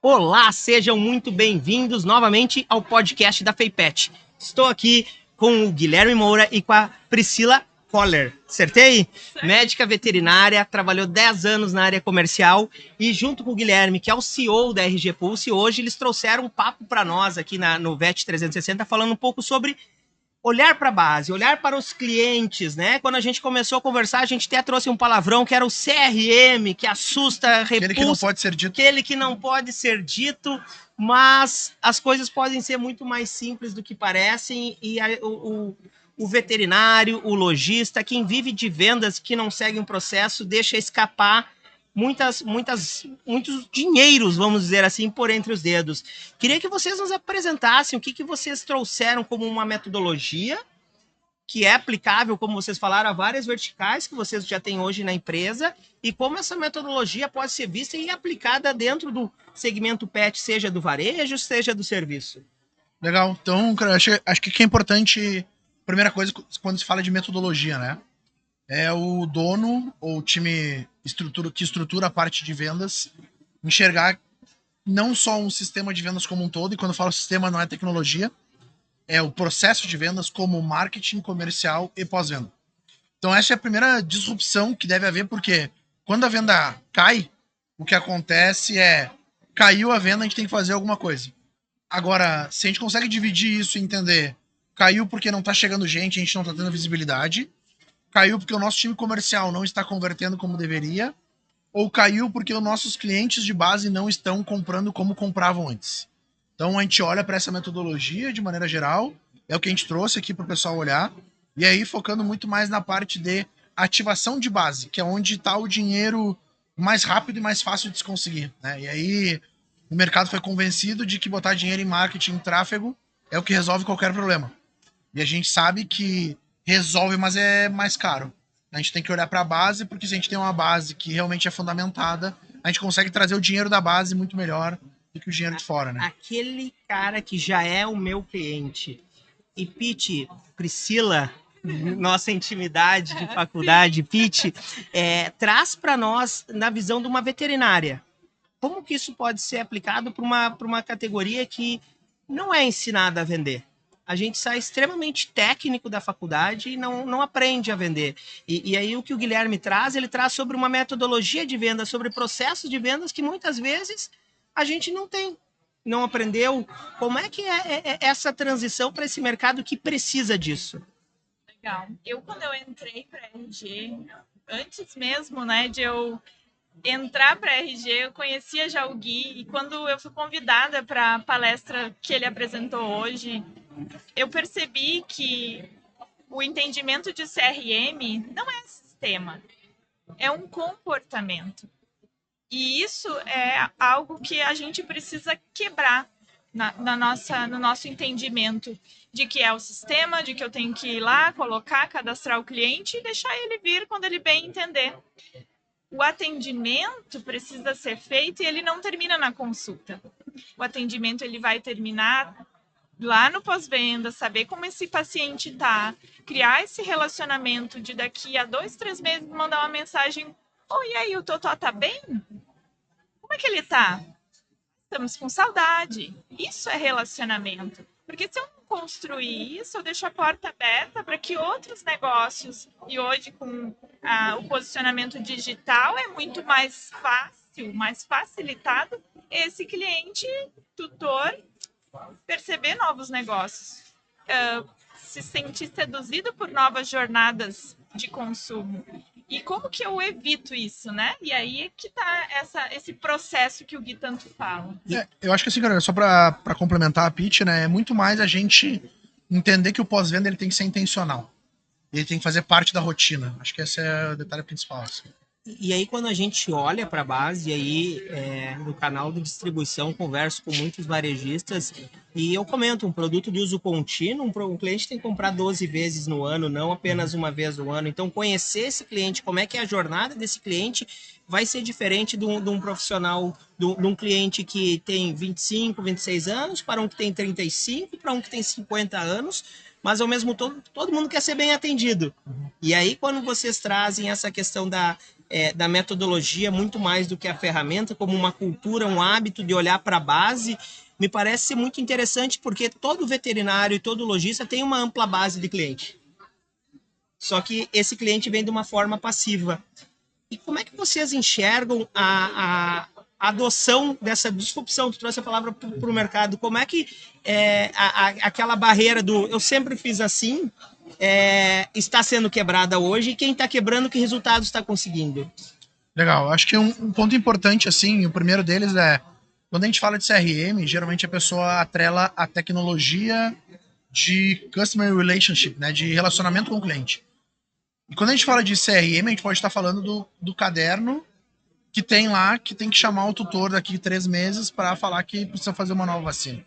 Olá, sejam muito bem-vindos novamente ao podcast da FEIPET. Estou aqui com o Guilherme Moura e com a Priscila Koller. Acertei? Médica veterinária, trabalhou 10 anos na área comercial e junto com o Guilherme, que é o CEO da RG Pulse, hoje eles trouxeram um papo para nós aqui no VET 360, falando um pouco sobre olhar para a base, olhar para os clientes, né? Quando a gente começou a conversar, a gente até trouxe um palavrão que era o CRM, que assusta, repulsa. Aquele que não pode ser dito. Aquele que não pode ser dito, mas as coisas podem ser muito mais simples do que parecem e o veterinário, o lojista, quem vive de vendas, que não segue um processo, deixa escapar muitos dinheiros, vamos dizer assim, por entre os dedos. Queria que vocês nos apresentassem o que vocês trouxeram como uma metodologia que é aplicável, como vocês falaram, a várias verticais que vocês já têm hoje na empresa e como essa metodologia pode ser vista e aplicada dentro do segmento pet, seja do varejo, seja do serviço. Legal. Então, cara, acho que é importante, primeira coisa, quando se fala de metodologia, né? É o dono ou o time que estrutura a parte de vendas enxergar não só um sistema de vendas como um todo, e quando eu falo sistema não é tecnologia, é o processo de vendas como marketing, comercial e pós-venda. Então essa é a primeira disrupção que deve haver, porque quando a venda cai, o que acontece é, caiu a venda, a gente tem que fazer alguma coisa. Agora, se a gente consegue dividir isso e entender, caiu porque não está chegando gente, a gente não está tendo visibilidade, caiu porque o nosso time comercial não está convertendo como deveria, ou caiu porque os nossos clientes de base não estão comprando como compravam antes. Então a gente olha para essa metodologia de maneira geral, é o que a gente trouxe aqui para o pessoal olhar, e aí focando muito mais na parte de ativação de base, que é onde está o dinheiro mais rápido e mais fácil de se conseguir, né? E aí o mercado foi convencido de que botar dinheiro em marketing, em tráfego, é o que resolve qualquer problema. E a gente sabe que resolve, mas é mais caro. A gente tem que olhar para a base, porque se a gente tem uma base que realmente é fundamentada, a gente consegue trazer o dinheiro da base muito melhor do que o dinheiro de fora, né? Aquele cara que já é o meu cliente. E Pete, Priscila, nossa intimidade de faculdade, Pete, traz para nós na visão de uma veterinária. Como que isso pode ser aplicado para uma categoria que não é ensinada a vender? A gente sai extremamente técnico da faculdade e não aprende a vender. E aí o que o Guilherme traz, ele traz sobre uma metodologia de venda, sobre processos de vendas que muitas vezes a gente não tem, não aprendeu. Como é que é essa transição para esse mercado que precisa disso? Legal. Quando eu entrei para a RG, antes mesmo, né, de eu entrar para a RG, eu conhecia já o Gui, e quando eu fui convidada para a palestra que ele apresentou hoje, eu percebi que o entendimento de CRM não é sistema, é um comportamento. E isso é algo que a gente precisa quebrar no nosso entendimento de que é o sistema, de que eu tenho que ir lá, colocar, cadastrar o cliente e deixar ele vir quando ele bem entender. O atendimento precisa ser feito e ele não termina na consulta. O atendimento ele vai terminar lá no pós-venda, saber como esse paciente está, criar esse relacionamento de daqui a 2, 3 meses mandar uma mensagem: oi, e aí, o Totó tá bem? Como é que ele tá? Estamos com saudade. Isso é relacionamento. Porque se eu não construir isso, eu deixo a porta aberta para que outros negócios, e hoje com o posicionamento digital é muito mais fácil, mais facilitado, esse cliente, tutor, perceber novos negócios, se sentir seduzido por novas jornadas de consumo. E como que eu evito isso, né? E aí é que tá esse processo que o Gui tanto fala. Eu acho que assim, cara, só pra complementar a pitch, né, é muito mais a gente entender que o pós-venda ele tem que ser intencional. Ele tem que fazer parte da rotina. Acho que esse é o detalhe principal. Assim. E aí, quando a gente olha para a base, aí no canal de distribuição, converso com muitos varejistas e eu comento, um produto de uso contínuo, um cliente tem que comprar 12 vezes no ano, não apenas uma vez no ano. Então, conhecer esse cliente, como é que é a jornada desse cliente, vai ser diferente de um profissional, de um cliente que tem 25, 26 anos, para um que tem 35, para um que tem 50 anos, mas ao mesmo tempo todo mundo quer ser bem atendido. E aí, quando vocês trazem essa questão da metodologia muito mais do que a ferramenta, como uma cultura, um hábito de olhar para a base, me parece ser muito interessante, porque todo veterinário e todo lojista tem uma ampla base de cliente. Só que esse cliente vem de uma forma passiva. E como é que vocês enxergam a adoção dessa disrupção? Tu trouxe a palavra para o mercado. Como é que aquela barreira do eu sempre fiz assim está sendo quebrada hoje, e quem está quebrando, que resultados está conseguindo? Legal, acho que um ponto importante, assim, o primeiro deles é, quando a gente fala de CRM, geralmente a pessoa atrela a tecnologia de Customer Relationship, né, de relacionamento com o cliente. E quando a gente fala de CRM, a gente pode estar falando do caderno que tem lá, que tem que chamar o tutor daqui 3 meses para falar que precisa fazer uma nova vacina.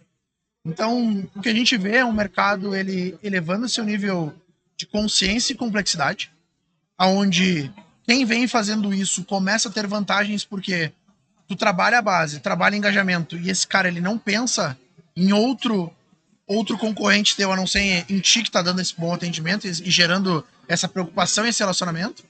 Então, o que a gente vê é um mercado ele elevando seu nível de consciência e complexidade, aonde quem vem fazendo isso começa a ter vantagens porque tu trabalha a base, trabalha engajamento, e esse cara ele não pensa em outro concorrente teu, a não ser em ti que tá dando esse bom atendimento e gerando essa preocupação e esse relacionamento,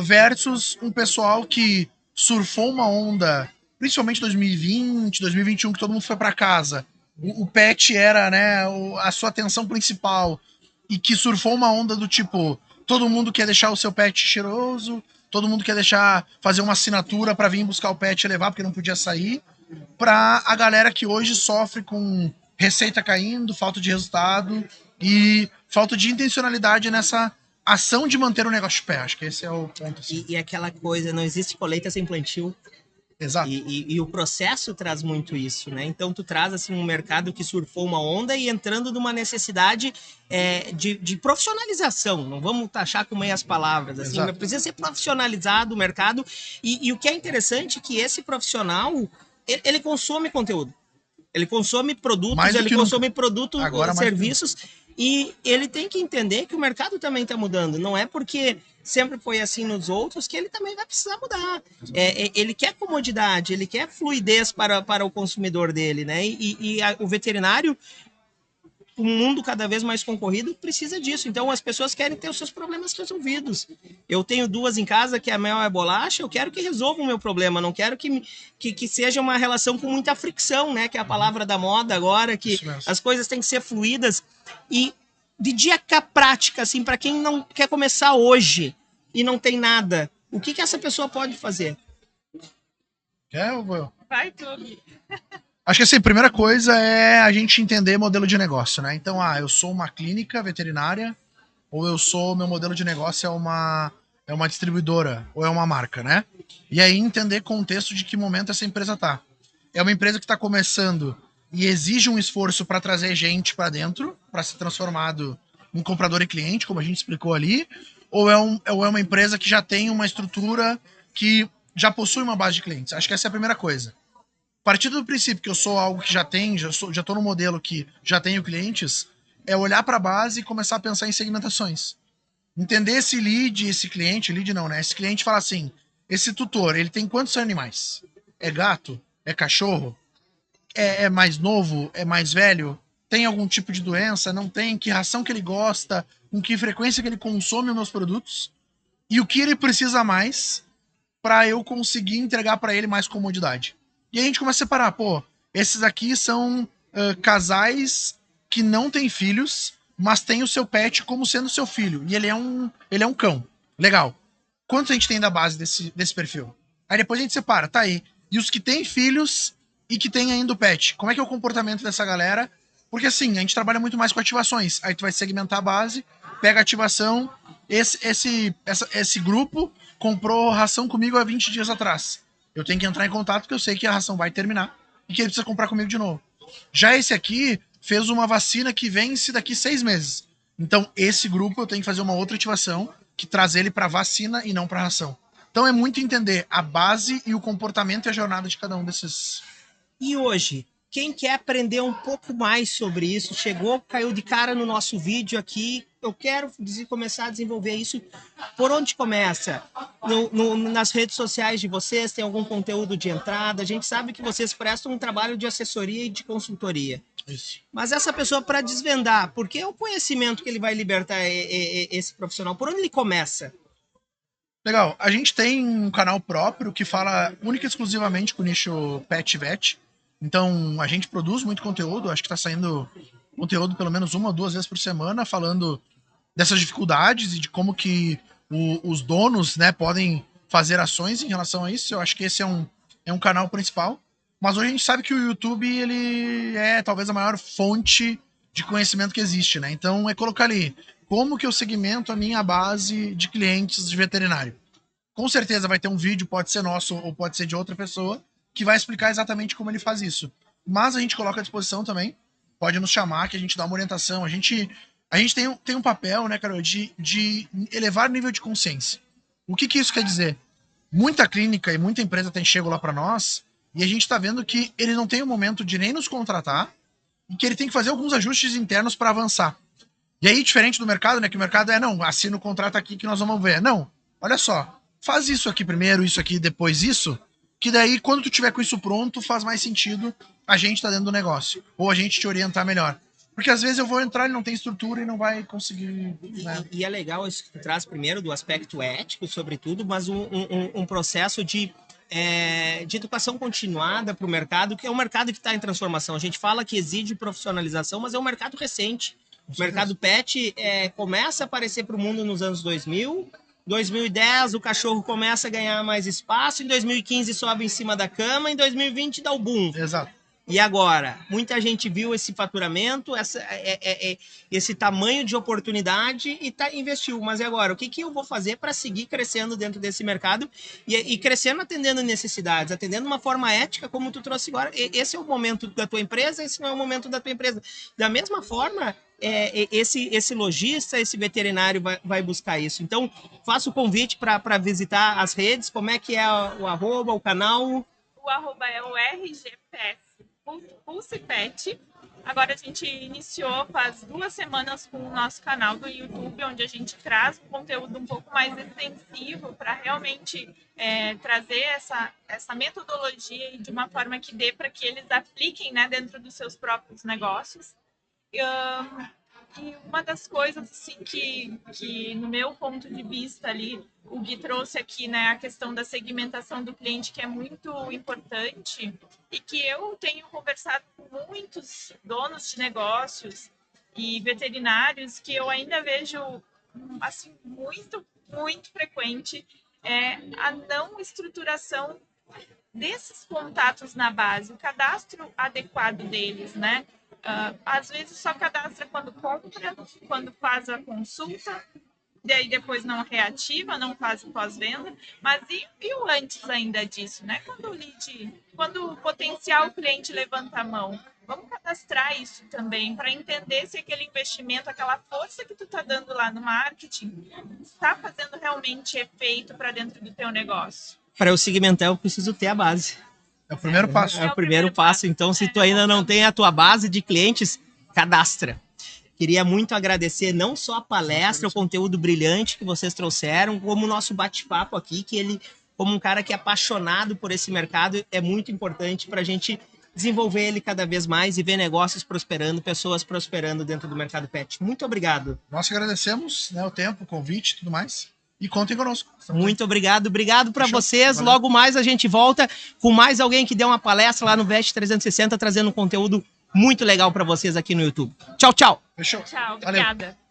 versus um pessoal que surfou uma onda, principalmente 2020, 2021, que todo mundo foi para casa. O pet era, né, a sua atenção principal, e que surfou uma onda do tipo, todo mundo quer deixar o seu pet cheiroso, todo mundo quer fazer uma assinatura para vir buscar o pet e levar porque não podia sair, para a galera que hoje sofre com receita caindo, falta de resultado e falta de intencionalidade nessa ação de manter o negócio de pé. Acho que esse é o ponto. Assim. E aquela coisa, não existe colheita sem plantio. Exato. E o processo traz muito isso, né? Então tu traz assim um mercado que surfou uma onda e entrando numa necessidade de profissionalização. Não vamos taxar com meias palavras, assim, mas precisa ser profissionalizado o mercado. E o que é interessante é que esse profissional ele consome conteúdo, ele consome produtos, ele consome produtos, serviços. E ele tem que entender que o mercado também está mudando. Não é porque sempre foi assim nos outros que ele também vai precisar mudar. Ele quer comodidade, ele quer fluidez para o consumidor dele, né? O veterinário, um mundo cada vez mais concorrido, precisa disso. Então as pessoas querem ter os seus problemas resolvidos. Eu tenho 2 em casa, que a mel é bolacha, eu quero que resolvam o meu problema, não quero que seja uma relação com muita fricção, né? Que é a palavra da moda agora, que as coisas têm que ser fluídas. E de dica prática, assim, para quem não quer começar hoje e não tem nada, o que essa pessoa pode fazer? Quer ou vou? Vai tudo. Acho que assim, a primeira coisa é a gente entender modelo de negócio, né? Então, eu sou uma clínica veterinária, ou meu modelo de negócio é uma distribuidora, ou é uma marca, né? E aí entender contexto de que momento essa empresa tá. É uma empresa que está começando e exige um esforço para trazer gente para dentro, para ser transformado em comprador e cliente, como a gente explicou ali, ou é uma empresa que já tem uma estrutura que já possui uma base de clientes. Acho que essa é a primeira coisa. Partindo do princípio que eu sou algo que já estou no modelo que já tenho clientes, é olhar para a base e começar a pensar em segmentações. Entender esse lead, esse cliente, lead não, né? Esse cliente fala assim, esse tutor, ele tem quantos animais? É gato? É cachorro? É mais novo? É mais velho? Tem algum tipo de doença? Não tem? Que ração que ele gosta? Com que frequência que ele consome os meus produtos? E o que ele precisa mais para eu conseguir entregar para ele mais comodidade? E aí a gente começa a separar, esses aqui são casais que não têm filhos, mas têm o seu pet como sendo seu filho. E ele é um cão. Legal. Quantos a gente tem da base desse perfil? Aí depois a gente separa, tá aí. E os que têm filhos e que têm ainda o pet. Como é que é o comportamento dessa galera? Porque assim, a gente trabalha muito mais com ativações. Aí tu vai segmentar a base, pega a ativação. Esse grupo comprou ração comigo há 20 dias atrás. Eu tenho que entrar em contato porque eu sei que a ração vai terminar e que ele precisa comprar comigo de novo. Já esse aqui fez uma vacina que vence daqui 6 meses. Então, esse grupo eu tenho que fazer uma outra ativação que traz ele para vacina e não para ração. Então, é muito entender a base e o comportamento e a jornada de cada um desses. E hoje, quem quer aprender um pouco mais sobre isso, chegou, caiu de cara no nosso vídeo aqui, eu quero começar a desenvolver isso, por onde começa? Nas redes sociais de vocês, tem algum conteúdo de entrada? A gente sabe que vocês prestam um trabalho de assessoria e de consultoria. Isso. Mas essa pessoa, para desvendar, porque é o conhecimento que ele vai libertar esse profissional, por onde ele começa? Legal. A gente tem um canal próprio que fala única e exclusivamente com o nicho pet e vet. Então, a gente produz muito conteúdo. Acho que tá saindo conteúdo pelo menos 1 ou 2 vezes por semana, falando dessas dificuldades e de como que os donos, né, podem fazer ações em relação a isso. Eu acho que esse é um canal principal. Mas hoje a gente sabe que o YouTube, ele é talvez a maior fonte de conhecimento que existe, né? Então, é colocar ali como que eu segmento a minha base de clientes de veterinário. Com certeza vai ter um vídeo, pode ser nosso ou pode ser de outra pessoa, que vai explicar exatamente como ele faz isso. Mas a gente coloca à disposição também, pode nos chamar, que a gente dá uma orientação. A gente tem um papel, né, Carol, de elevar o nível de consciência. O que isso quer dizer? Muita clínica e muita empresa tem chego lá para nós e a gente está vendo que ele não tem o momento de nem nos contratar e que ele tem que fazer alguns ajustes internos para avançar. E aí, diferente do mercado, né, que o mercado não, assina o contrato aqui que nós vamos ver. Não, olha só, faz isso aqui primeiro, isso aqui, depois isso, que daí, quando tu tiver com isso pronto, faz mais sentido a gente tá dentro do negócio. Ou a gente te orientar melhor. Porque às vezes eu vou entrar, ele não tem estrutura e não vai conseguir... Né? E é legal isso que tu traz primeiro, do aspecto ético, sobretudo, mas um processo de educação continuada para o mercado, que é um mercado que está em transformação. A gente fala que exige profissionalização, mas é um mercado recente. O mercado pet começa a aparecer para o mundo nos anos 2000, 2010 o cachorro começa a ganhar mais espaço, em 2015 sobe em cima da cama, em 2020 dá o boom. Exato. E agora? Muita gente viu esse faturamento, esse tamanho de oportunidade e investiu. Mas e agora? O que eu vou fazer para seguir crescendo dentro desse mercado e crescendo atendendo necessidades, atendendo de uma forma ética, como tu trouxe agora? Esse é o momento da tua empresa, esse não é o momento da tua empresa. Da mesma forma, esse lojista, esse veterinário vai buscar isso. Então, faço o convite para visitar as redes. Como é que é o arroba, o canal? O arroba é o RGPS. Pulse Pet. Agora a gente iniciou faz 2 semanas com o nosso canal do YouTube, onde a gente traz um conteúdo um pouco mais extensivo para realmente trazer essa metodologia de uma forma que dê para que eles apliquem, né, dentro dos seus próprios negócios. E uma das coisas assim que no meu ponto de vista ali o Gui trouxe aqui, né, a questão da segmentação do cliente, que é muito importante e que eu tenho conversado com muitos donos de negócios e veterinários que eu ainda vejo assim muito frequente a não estruturação desses contatos na base, o cadastro adequado deles, né? Às vezes só cadastra quando compra, quando faz a consulta, daí depois não reativa, não faz o pós-venda, mas e o antes ainda disso, né? Quando o potencial cliente levanta a mão, vamos cadastrar isso também para entender se aquele investimento, aquela força que tu está dando lá no marketing, está fazendo realmente efeito para dentro do teu negócio. Para eu segmentar, eu preciso ter a base. É o primeiro passo. É o primeiro passo. Então, se tu ainda não tem a tua base de clientes, cadastra. Queria muito agradecer não só a palestra, o conteúdo brilhante que vocês trouxeram, como o nosso bate-papo aqui, que ele, como um cara que é apaixonado por esse mercado, é muito importante para a gente desenvolver ele cada vez mais e ver negócios prosperando, pessoas prosperando dentro do mercado pet. Muito obrigado. Nós que agradecemos, né, o tempo, o convite e tudo mais. E contem conosco. Muito obrigado. Obrigado para vocês. Valeu. Logo mais a gente volta com mais alguém que deu uma palestra lá no VET 360, trazendo um conteúdo muito legal para vocês aqui no YouTube. Tchau, tchau. Fechou. Tchau, obrigada. Valeu.